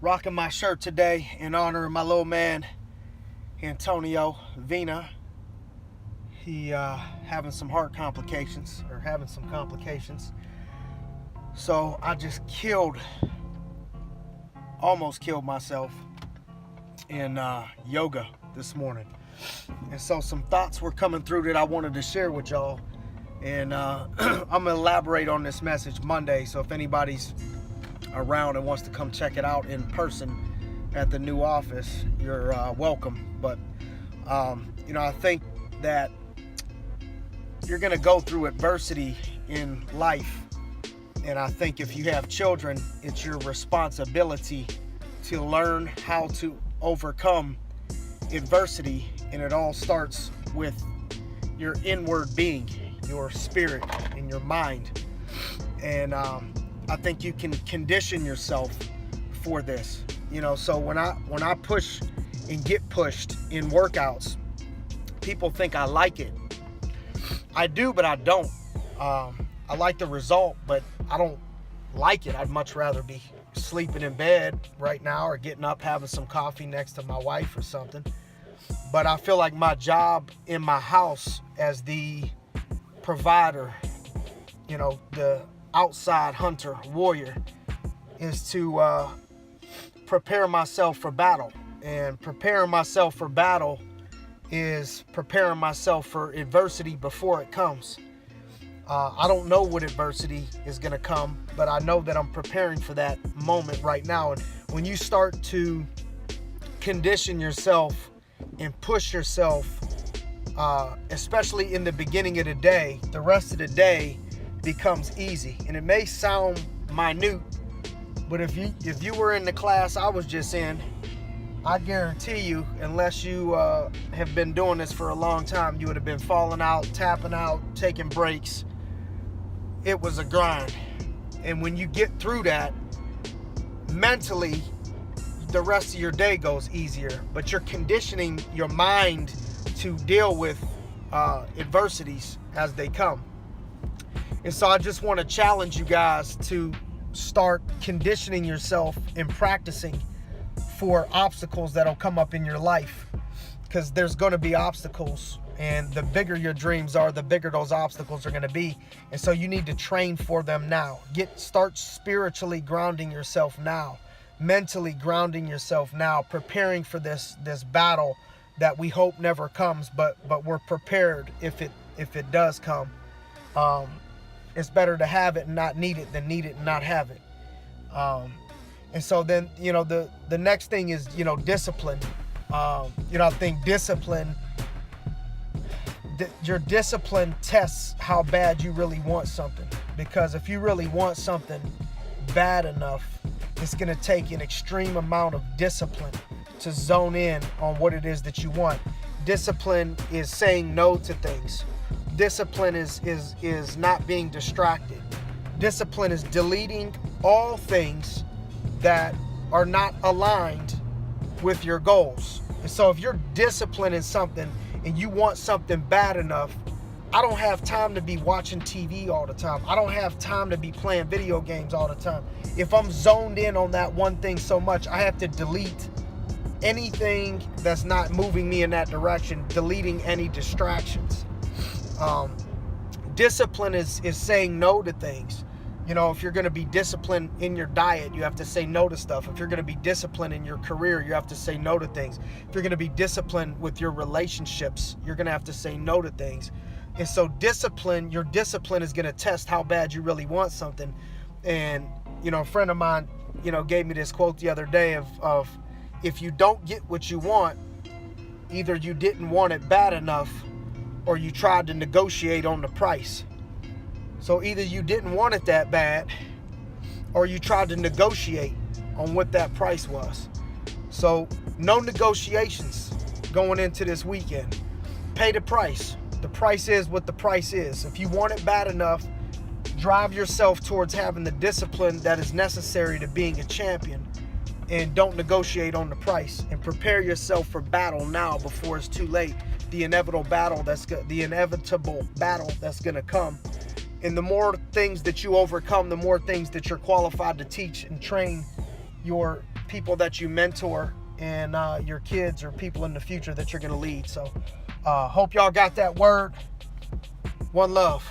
Rocking my shirt today in honor of my little man, Antonio Vina. He having some heart complications, or having some complications. So I just almost killed myself in yoga this morning. And so some thoughts were coming through that I wanted to share with y'all. And I'm going to elaborate on this message Monday. So if anybody's around and wants to come check it out in person at the new office, you're welcome. But, I think that you're going to go through adversity in life. And I think if you have children, it's your responsibility to learn how to overcome adversity. And it all starts with your inward being, your spirit and your mind. And I think you can condition yourself for this. So when I push and get pushed in workouts, people think I like it. I do, but I don't. I like the result, but I don't like it. I'd much rather be sleeping in bed right now or getting up, having some coffee next to my wife or something. But I feel like my job in my house as the provider, the outside hunter, warrior, is to prepare myself for battle. And preparing myself for battle is preparing myself for adversity before it comes. I don't know what adversity is going to come, but I know that I'm preparing for that moment right now. And when you start to condition yourself and push yourself, especially in the beginning of the day, the rest of the day becomes easy. And it may sound minute, but if you were in the class I was just in, I guarantee you, unless you have been doing this for a long time, you would have been falling out, tapping out, taking breaks. It was a grind. And when you get through that, mentally, the rest of your day goes easier. But you're conditioning your mind to deal with adversities as they come. And so I just want to challenge you guys to start conditioning yourself and practicing for obstacles that'll come up in your life, because there's going to be obstacles, and the bigger your dreams are, the bigger those obstacles are going to be. And so you need to train for them now. Start spiritually grounding yourself now, mentally grounding yourself now, preparing for this battle that we hope never comes, but we're prepared if it does come. It's better to have it and not need it than need it and not have it. And so then, the next thing is, discipline. I think discipline, your discipline tests how bad you really want something. Because if you really want something bad enough, it's going to take an extreme amount of discipline to zone in on what it is that you want. Discipline is saying no to things. Discipline is not being distracted. Discipline is deleting all things that are not aligned with your goals. And so if you're disciplined in something and you want something bad enough, I don't have time to be watching TV all the time. I don't have time to be playing video games all the time. If I'm zoned in on that one thing so much, I have to delete anything that's not moving me in that direction, deleting any distractions. Discipline is saying no to things. If you're going to be disciplined in your diet, you have to say no to stuff. If you're going to be disciplined in your career, you have to say no to things. If you're going to be disciplined with your relationships, you're going to have to say no to things. And so your discipline is going to test how bad you really want something. And, a friend of mine, gave me this quote the other day of if you don't get what you want, either you didn't want it bad enough or you tried to negotiate on the price. So either you didn't want it that bad or you tried to negotiate on what that price was. So no negotiations going into this weekend. Pay the price. The price is what the price is. If you want it bad enough, drive yourself towards having the discipline that is necessary to being a champion, and don't negotiate on the price, and prepare yourself for battle now before it's too late. The inevitable battle that's going to come. And the more things that you overcome, the more things that you're qualified to teach and train your people that you mentor and your kids or people in the future that you're going to lead. So hope y'all got that word. One love.